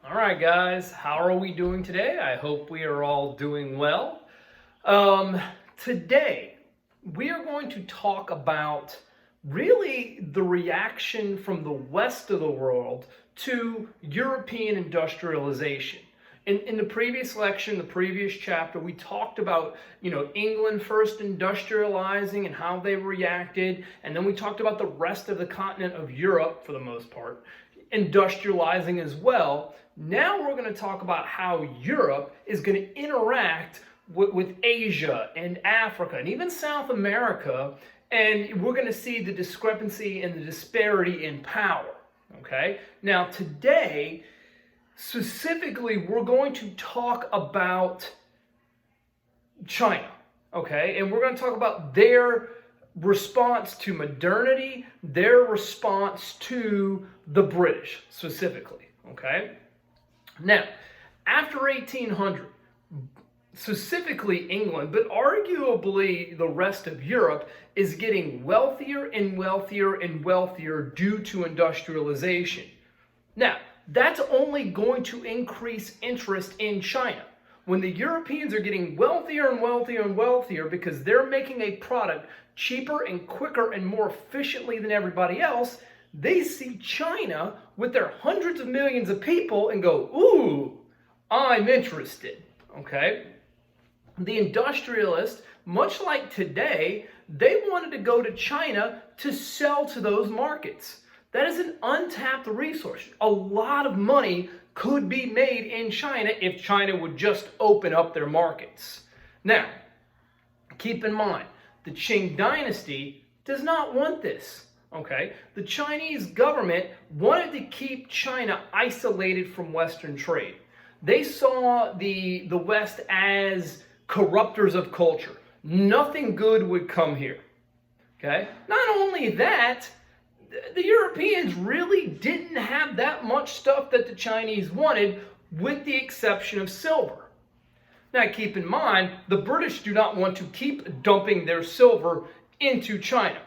All right, guys, how are we doing today? I hope we are all doing well. Today, we are going to talk about really the reaction from the rest of the world to European industrialization. In the previous lecture, the previous chapter, we talked about, England first industrializing and how they reacted, and then we talked about the rest of the continent of Europe, for the most part, industrializing as well. Now we're going to talk about how Europe is going to interact with Asia and Africa and even South America, and we're going to see the discrepancy and the disparity in power. Okay? Now, today, specifically, we're going to talk about China. Okay? And we're going to talk about their response to modernity, their response to the British specifically. Okay? Now, after 1800, specifically England, but arguably the rest of Europe, is getting wealthier and wealthier and wealthier due to industrialization. Now, that's only going to increase interest in China. When the Europeans are getting wealthier and wealthier and wealthier because they're making a product cheaper and quicker and more efficiently than everybody else, they see China with their hundreds of millions of people and go, ooh, I'm interested, okay? The industrialists, much like today, they wanted to go to China to sell to those markets. That is an untapped resource. A lot of money could be made in China if China would just open up their markets. Now, keep in mind, the Qing dynasty does not want this. Okay, the Chinese government wanted to keep China isolated from Western trade. They saw the West as corruptors of culture. Nothing good would come here. Okay, not only that, the Europeans really didn't have that much stuff that the Chinese wanted, with the exception of silver. Now, keep in mind, the British do not want to keep dumping their silver into China.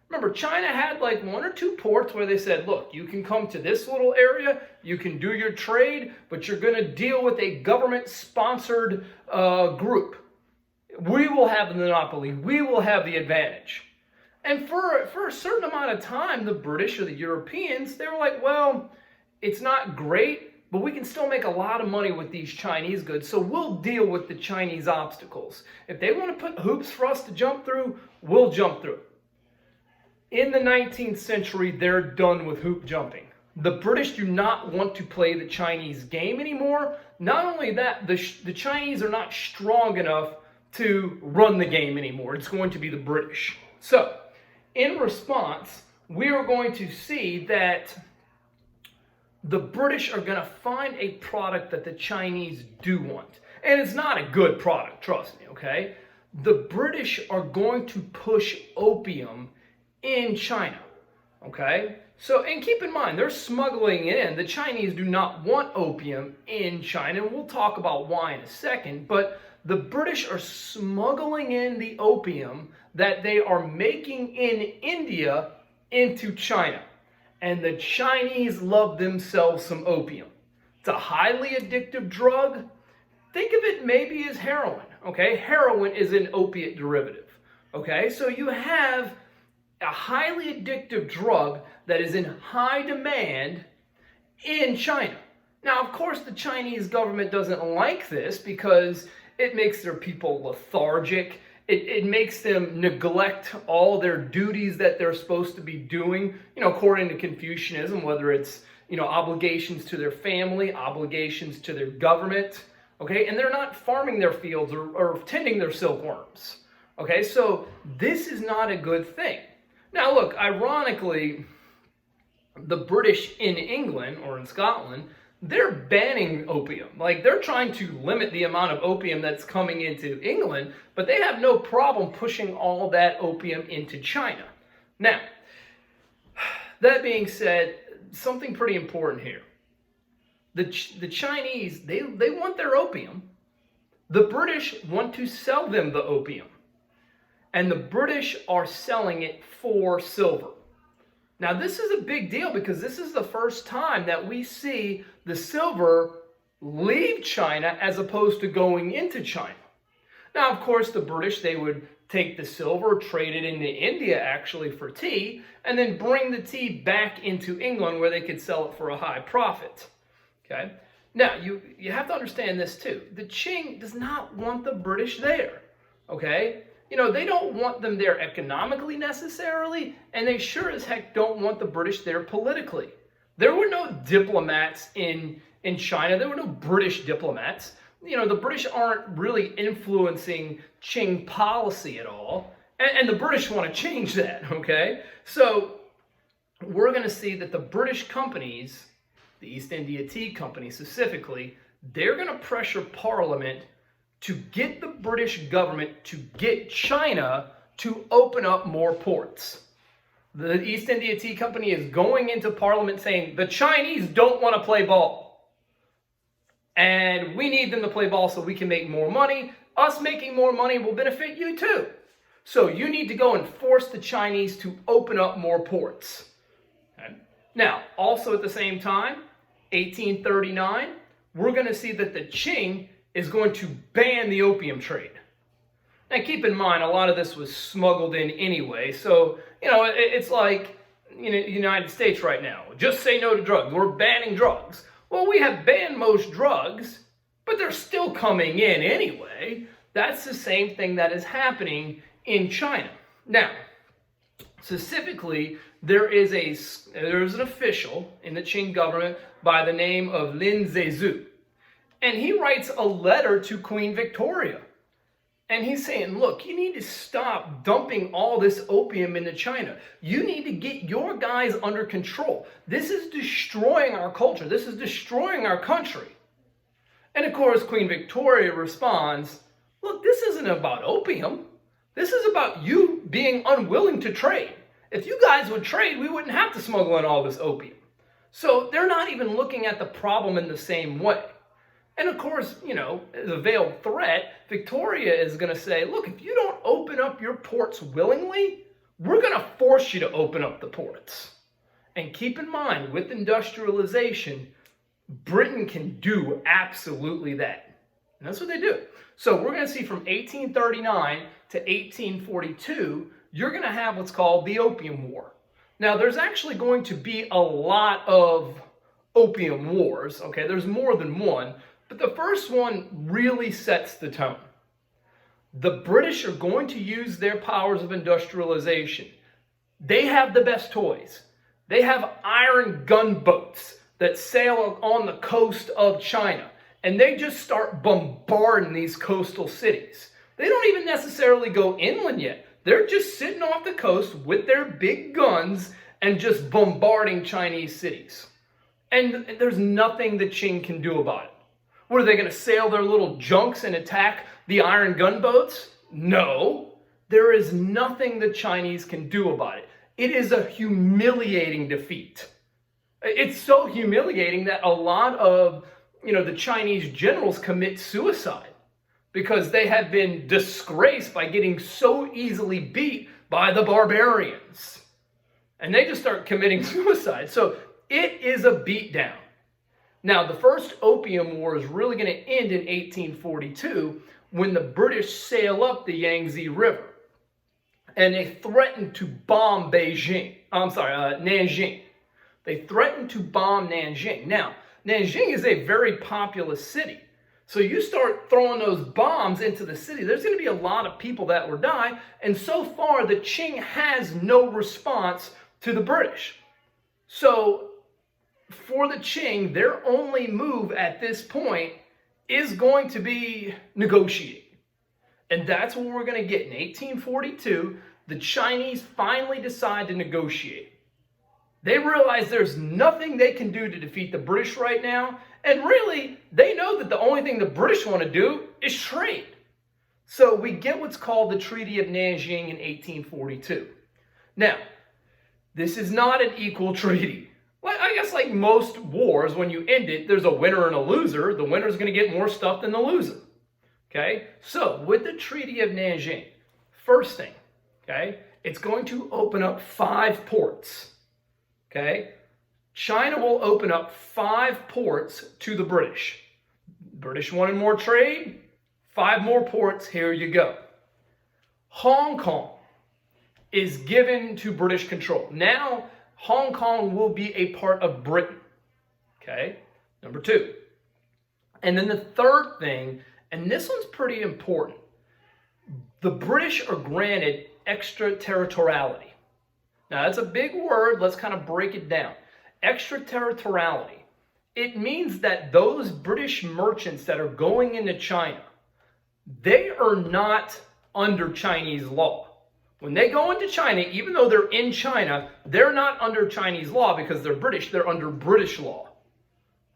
Remember, China had like one or two ports where they said, look, you can come to this little area, you can do your trade, but you're going to deal with a government-sponsored group. We will have the monopoly. We will have the advantage. And for a certain amount of time, the British or the Europeans, they were like, well, it's not great, but we can still make a lot of money with these Chinese goods, so we'll deal with the Chinese obstacles. If they want to put hoops for us to jump through, we'll jump through. In the 19th century, they're done with hoop jumping. The British do not want to play the Chinese game anymore. Not only that, the Chinese are not strong enough to run the game anymore. It's going to be the British. So, in response, we are going to see that the British are going to find a product that the Chinese do want. And it's not a good product, trust me, okay? The British are going to push opium in China, okay? So, and keep in mind, they're smuggling it in. The Chinese do not want opium in China, and we'll talk about why in a second, but the British are smuggling in the opium that they are making in India into China. And the Chinese love themselves some opium. It's a highly addictive drug. Think of it maybe as heroin, okay? Heroin is an opiate derivative, okay? So you have a highly addictive drug that is in high demand in China. Now, of course, the Chinese government doesn't like this because it makes their people lethargic. It makes them neglect all their duties that they're supposed to be doing, according to Confucianism, whether it's, obligations to their family, obligations to their government, okay? And they're not farming their fields or tending their silkworms, okay? So this is not a good thing. Now, look, ironically, the British in England or in Scotland, they're banning opium. Like, they're trying to limit the amount of opium that's coming into England, but they have no problem pushing all that opium into China. Now, that being said, something pretty important here. The Chinese, they want their opium. The British want to sell them the opium. And the British are selling it for silver. Now, this is a big deal because this is the first time that we see the silver leave China as opposed to going into China. Now, of course, the British, they would take the silver, trade it into India actually for tea, and then bring the tea back into England where they could sell it for a high profit. Okay? Now, you have to understand this too. The Qing does not want the British there. Okay? They don't want them there economically necessarily, and they sure as heck don't want the British there politically. There were no diplomats in China. There were no British diplomats. The British aren't really influencing Qing policy at all, and the British want to change that, okay? So we're going to see that the British companies, the East India Tea Company specifically, they're going to pressure Parliament to get the British government to get China to open up more ports. The East India Tea Company is going into Parliament saying the Chinese don't want to play ball. And we need them to play ball so we can make more money. Us making more money will benefit you too. So you need to go and force the Chinese to open up more ports. Okay. Now, also at the same time, 1839, we're going to see that the Qing is going to ban the opium trade. Now keep in mind, a lot of this was smuggled in anyway. So, it's like the United States right now. Just say no to drugs. We're banning drugs. Well, we have banned most drugs, but they're still coming in anyway. That's the same thing that is happening in China. Now, specifically, there is an official in the Qing government by the name of Lin Zexu. And he writes a letter to Queen Victoria. And he's saying, look, you need to stop dumping all this opium into China. You need to get your guys under control. This is destroying our culture. This is destroying our country. And of course, Queen Victoria responds, look, this isn't about opium. This is about you being unwilling to trade. If you guys would trade, we wouldn't have to smuggle in all this opium. So they're not even looking at the problem in the same way. And of course, as a veiled threat, Victoria is going to say, look, if you don't open up your ports willingly, we're going to force you to open up the ports. And keep in mind, with industrialization, Britain can do absolutely that. And that's what they do. So we're going to see from 1839 to 1842, you're going to have what's called the Opium War. Now, there's actually going to be a lot of opium wars. Okay, there's more than one. But the first one really sets the tone. The British are going to use their powers of industrialization. They have the best toys. They have iron gunboats that sail on the coast of China. And they just start bombarding these coastal cities. They don't even necessarily go inland yet. They're just sitting off the coast with their big guns and just bombarding Chinese cities. And there's nothing the Qing can do about it. What, are they going to sail their little junks and attack the iron gunboats? No. There is nothing the Chinese can do about it. It is a humiliating defeat. It's so humiliating that a lot of, the Chinese generals commit suicide because they have been disgraced by getting so easily beat by the barbarians. And they just start committing suicide. So it is a beatdown. Now, the first Opium War is really going to end in 1842 when the British sail up the Yangtze River. And they threaten to bomb Nanjing. They threaten to bomb Nanjing. Now, Nanjing is a very populous city. So you start throwing those bombs into the city, there's going to be a lot of people that will die. And so far, the Qing has no response to the British. So for the Qing, their only move at this point is going to be negotiating. And that's what we're going to get. In 1842, the Chinese finally decide to negotiate. They realize there's nothing they can do to defeat the British right now. And really, they know that the only thing the British want to do is trade. So we get what's called the Treaty of Nanjing in 1842. Now, this is not an equal treaty. I guess like most wars, when you end it, there's a winner and a loser. The winner is going to get more stuff than the loser. Okay? So, with the Treaty of Nanjing, first thing, okay, it's going to open up 5 ports. okay, China will open up 5 ports to the British. British wanted more trade, 5 more ports, here you go. Hong Kong is given to British control. Now, Hong Kong will be a part of Britain. Okay, number 2. And then the third thing, and this one's pretty important, the British are granted extraterritoriality. Now, that's a big word. Let's kind of break it down. Extraterritoriality. It means that those British merchants that are going into China, they are not under Chinese law. When they go into China, even though they're in China, they're not under Chinese law because they're British. They're under British law.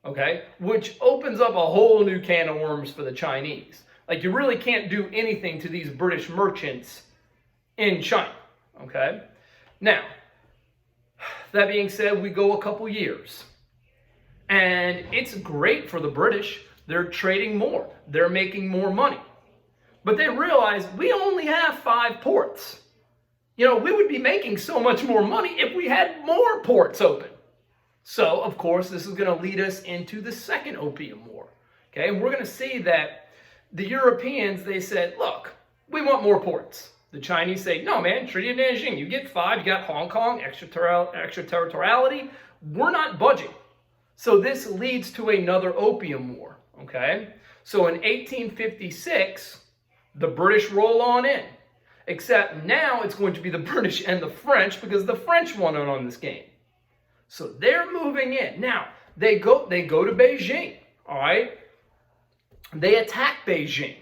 Okay? Which opens up a whole new can of worms for the Chinese. Like, you really can't do anything to these British merchants in China. Okay? Now, that being said, we go a couple years. And it's great for the British. They're trading more. They're making more money. But they realize we only have 5 ports. You know, we would be making so much more money if we had more ports open. So, of course, this is going to lead us into the Second Opium War. Okay, and we're going to see that the Europeans, they said, look, we want more ports. The Chinese say, no, man, Treaty of Nanjing, you get 5, you got Hong Kong, extraterritoriality. We're not budging. So this leads to another Opium War. Okay, so in 1856, the British roll on in. Except now it's going to be the British and the French because the French won on this game. So they're moving in. Now, they go to Beijing, all right? They attack Beijing.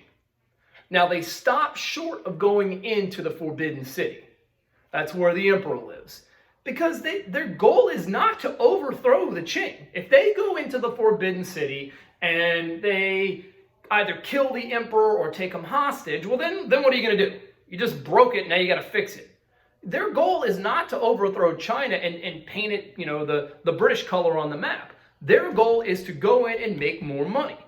Now, they stop short of going into the Forbidden City. That's where the emperor lives. Because their goal is not to overthrow the Qing. If they go into the Forbidden City and they either kill the emperor or take him hostage, well, then what are you going to do? You just broke it, now you got to fix it. Their goal is not to overthrow China and paint it, you know, the British color on the map. Their goal is to go in and make more money.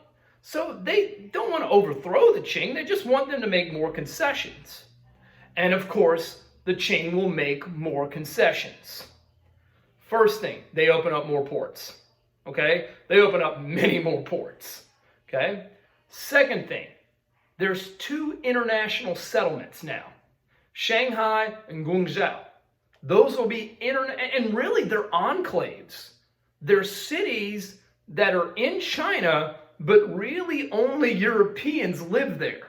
So they don't want to overthrow the Qing, they just want them to make more concessions. And of course, the Qing will make more concessions. First thing, they open up more ports. Okay? They open up many more ports. Okay? Second thing, there's 2 international settlements now. Shanghai and Guangzhou. Those will be and really they're enclaves. They're cities that are in China, but really only Europeans live there.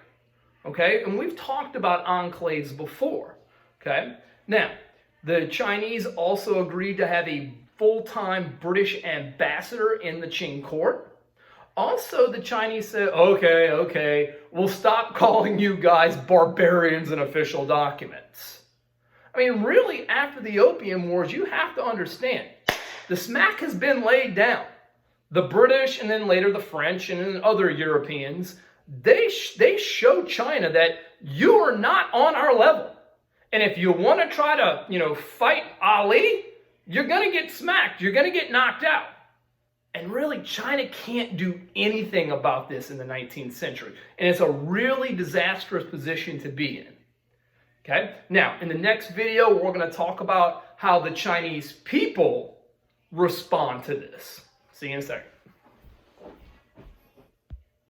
Okay? And we've talked about enclaves before. Okay? Now, the Chinese also agreed to have a full-time British ambassador in the Qing court. Also, the Chinese said, okay, we'll stop calling you guys barbarians in official documents. I mean, really, after the Opium Wars, you have to understand, the smack has been laid down. The British, and then later the French, and then other Europeans, they show China that you are not on our level. And if you want to try to, you know, fight Ali, you're going to get smacked. You're going to get knocked out. And really, China can't do anything about this in the 19th century. And it's a really disastrous position to be in. Okay? Now, in the next video, we're going to talk about how the Chinese people respond to this. See you in a second.